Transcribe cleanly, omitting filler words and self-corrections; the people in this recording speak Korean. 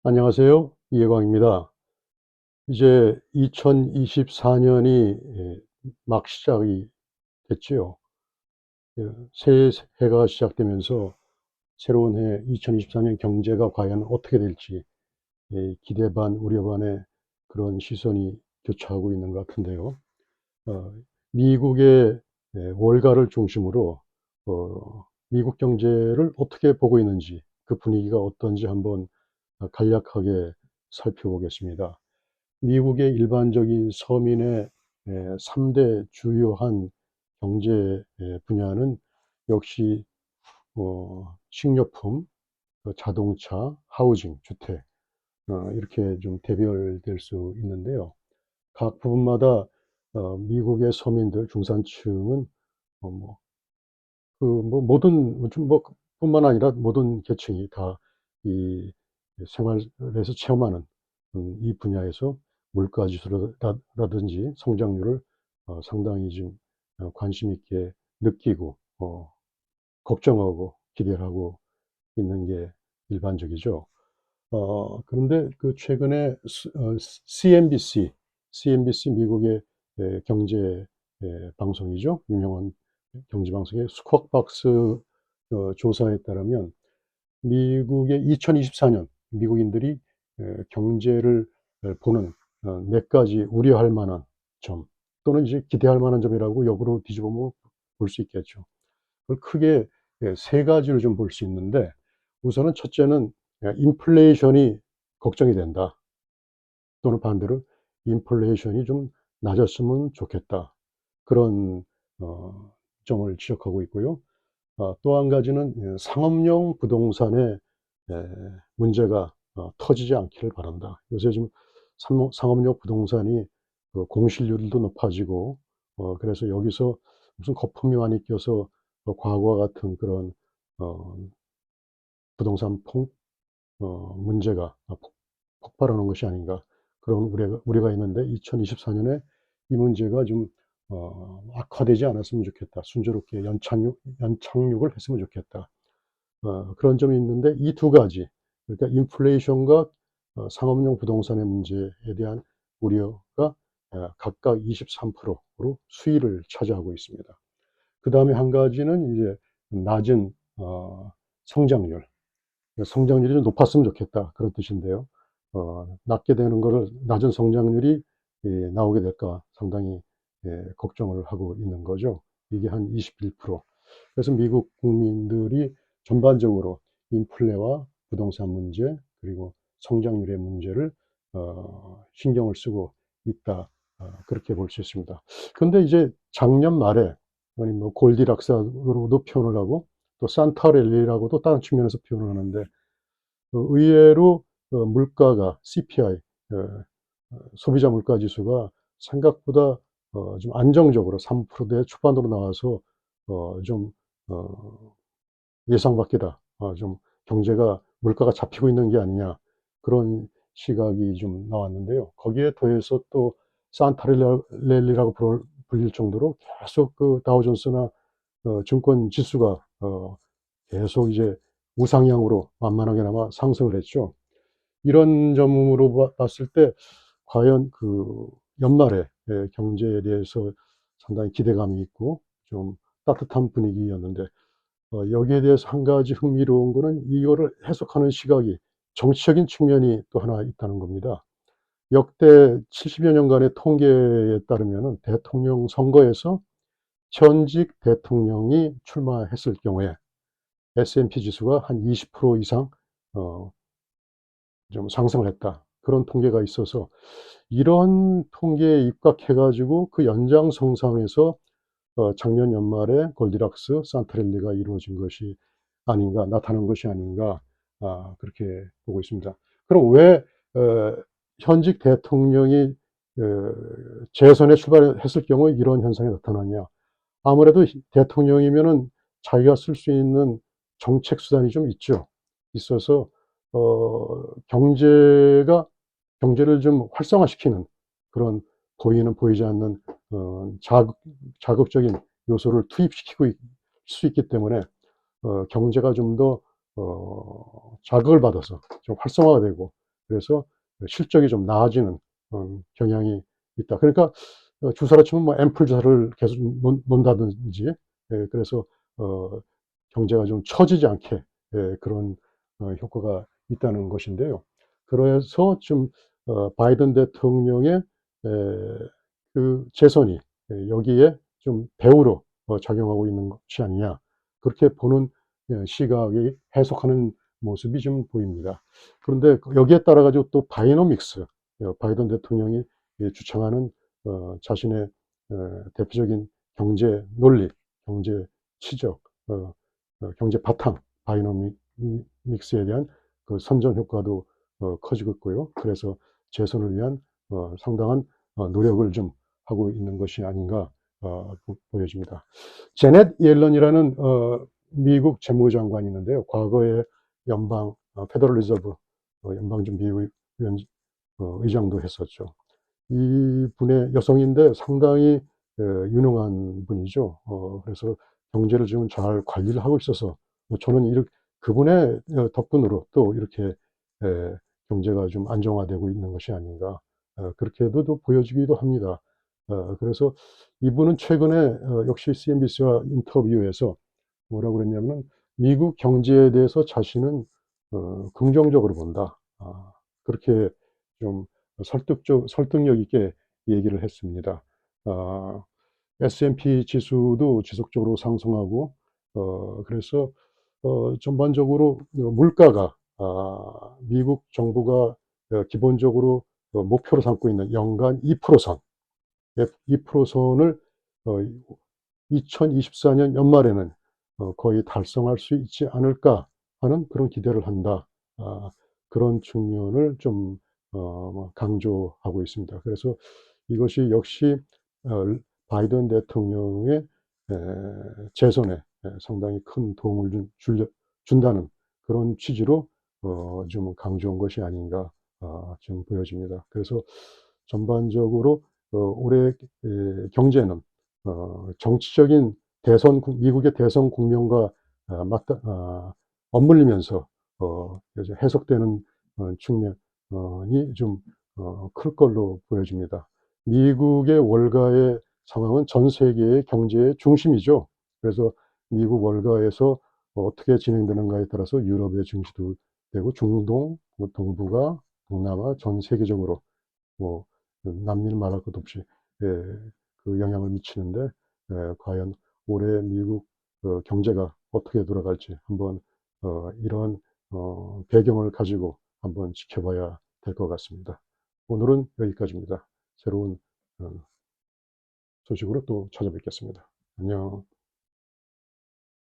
안녕하세요. 이해광입니다. 이제 2024년이 막 시작이 됐지요. 새 해가 시작되면서 새로운 해 2024년 경제가 과연 어떻게 될지 기대 반 우려 반의 그런 시선이 교차하고 있는 것 같은데요. 어, 미국의 월가를 중심으로 미국 경제를 어떻게 보고 있는지, 그 분위기가 어떤지 한번 간략하게 살펴보겠습니다. 미국의 일반적인 서민의 3대 주요한 경제 분야는 역시 식료품, 자동차, 하우징, 주택, 이렇게 좀 대별될 수 있는데요. 각 부분마다 미국의 서민들, 중산층은 뭐 모든 뿐만 아니라 모든 계층이 다 이 생활에서 체험하는 이 분야에서 물가 지수라든지 성장률을 상당히 좀 관심 있게 느끼고 걱정하고 기대를 하고 있는 게 일반적이죠. 그런데 그 최근에 CNBC 미국의 경제 방송이죠. 유명한 경제 방송의 스쿼트박스 조사에 따르면 미국의 2024년 미국인들이 경제를 보는 몇 가지 우려할 만한 점, 또는 이제 기대할 만한 점이라고 역으로 뒤집으면 볼 수 있겠죠. 그걸 크게 세 가지로 좀 볼 수 있는데, 우선은 첫째는 인플레이션이 걱정이 된다. 또는 반대로 인플레이션이 좀 낮았으면 좋겠다. 그런 점을 지적하고 있고요. 또 한 가지는 상업용 부동산의 문제가 터지지 않기를 바란다. 요새 좀 상업용 부동산이 그 공실률도 높아지고, 그래서 여기서 무슨 거품이 많이 껴서 과거와 같은 그런 어 부동산 문제가 폭발하는 것이 아닌가, 그런 우려가 있는데, 2024년에 이 문제가 좀 악화되지 않았으면 좋겠다. 순조롭게 연착륙을 했으면 좋겠다. 그런 점이 있는데, 이 두 가지, 그러니까 인플레이션과 상업용 부동산의 문제에 대한 우려가 각각 23%로 수위를 차지하고 있습니다. 그 다음에 한 가지는 이제 낮은 성장률. 성장률이 좀 높았으면 좋겠다, 그런 뜻인데요. 낮게 되는 거를, 낮은 성장률이 나오게 될까 상당히 걱정을 하고 있는 거죠. 이게 한 21%. 그래서 미국 국민들이 전반적으로 인플레와 부동산 문제, 그리고 성장률의 문제를 신경을 쓰고 있다, 그렇게 볼 수 있습니다. 그런데 이제 작년 말에, 아니 뭐 골디락스로도 표현을 하고, 또 산타랠리라고도 다른 측면에서 표현을 하는데, 의외로 물가가 CPI, 소비자 물가 지수가 생각보다 좀 안정적으로 3%대 초반으로 나와서 좀 예상 밖이다. 좀 경제가, 물가가 잡히고 있는 게 아니냐, 그런 시각이 좀 나왔는데요. 거기에 더해서 또 산타랠리라고 불릴 정도로 계속 그 다우존스나 증권 지수가 계속 이제 우상향으로 만만하게나마 상승을 했죠. 이런 점으로 봤을 때 과연 그 연말에 경제에 대해서 상당히 기대감이 있고 좀 따뜻한 분위기였는데, 여기에 대해서 한 가지 흥미로운 거는, 이거를 해석하는 시각이 정치적인 측면이 또 하나 있다는 겁니다. 역대 70여 년간의 통계에 따르면은 대통령 선거에서 현직 대통령이 출마했을 경우에 S&P 지수가 한 20% 이상 어 좀 상승을 했다, 그런 통계가 있어서, 이런 통계에 입각해 가지고 그 연장선상에서 작년 연말에 골디락스, 산타랠리가 이루어진 것이 아닌가, 나타난 것이 아닌가, 그렇게 보고 있습니다. 그럼 왜 현직 대통령이 재선에 출발했을 경우에 이런 현상이 나타나냐? 아무래도 대통령이면은 자기가 쓸 수 있는 정책 수단이 좀 있죠. 있어서 경제를 좀 활성화시키는 그런, 보이는 보이지 않는 자극적인 요소를 투입시키고 수 있기 때문에 경제가 좀 더 자극을 받아서 좀 활성화가 되고, 그래서 실적이 좀 나아지는 경향이 있다. 그러니까 주사로 치면 뭐 앰플 주사를 계속 놓는다든지, 그래서 경제가 좀 처지지 않게, 그런 효과가 있다는 것인데요. 그래서 좀 바이든 대통령의 그 재선이 여기에 좀 배후로 작용하고 있는 것이 아니냐, 그렇게 보는 시각이, 해석하는 모습이 좀 보입니다. 그런데 여기에 따라 가지고 또 바이노믹스, 바이든 대통령이 주창하는 자신의 대표적인 경제 논리, 경제 치적, 경제 바탕, 바이노믹스에 대한 그 선전 효과도 커지고 있고요. 그래서 재선을 위한 상당한 노력을 좀 하고 있는 것이 아닌가 보여집니다. 제넷 옐런이라는 미국 재무장관이 있는데요. 과거에 연방 페더럴 리저브 연방준비위원 의장도 했었죠. 이분의 여성인데 상당히 유능한 분이죠. 그래서 경제를 지금 잘 관리를 하고 있어서 저는 그분의 덕분으로 또 이렇게 경제가 좀 안정화되고 있는 것이 아닌가, 그렇게도 또 보여지기도 합니다. 그래서 이분은 최근에 역시 CNBC와 인터뷰에서 뭐라고 그랬냐면은 미국 경제에 대해서 자신은 긍정적으로 본다. 그렇게 좀 설득력 있게 얘기를 했습니다. 아, S&P 지수도 지속적으로 상승하고, 그래서 전반적으로 물가가, 미국 정부가 기본적으로 목표로 삼고 있는 연간 2%선, 2%선을 2024년 연말에는 거의 달성할 수 있지 않을까 하는 그런 기대를 한다. 그런 측면을 좀 강조하고 있습니다. 그래서 이것이 역시 바이든 대통령의 재선에 상당히 큰 도움을 준다는 그런 취지로 좀 강조한 것이 아닌가 좀 보여집니다. 그래서 전반적으로 올해 경제는 정치적인 미국의 대선 국면과 맞물리면서 이제 해석되는 측면이 좀 클 걸로 보여집니다. 미국의 월가의 상황은 전 세계의 경제의 중심이죠. 그래서 미국 월가에서 어떻게 진행되는가에 따라서 유럽의 증시도 되고, 중동, 뭐 동북아, 동남아, 전 세계적으로 뭐 남미는 말할 것도 없이 그 영향을 미치는데, 과연 올해 미국 경제가 어떻게 돌아갈지 한번 이런 배경을 가지고 한번 지켜봐야 될 것 같습니다. 오늘은 여기까지입니다. 새로운 소식으로 또 찾아뵙겠습니다. 안녕.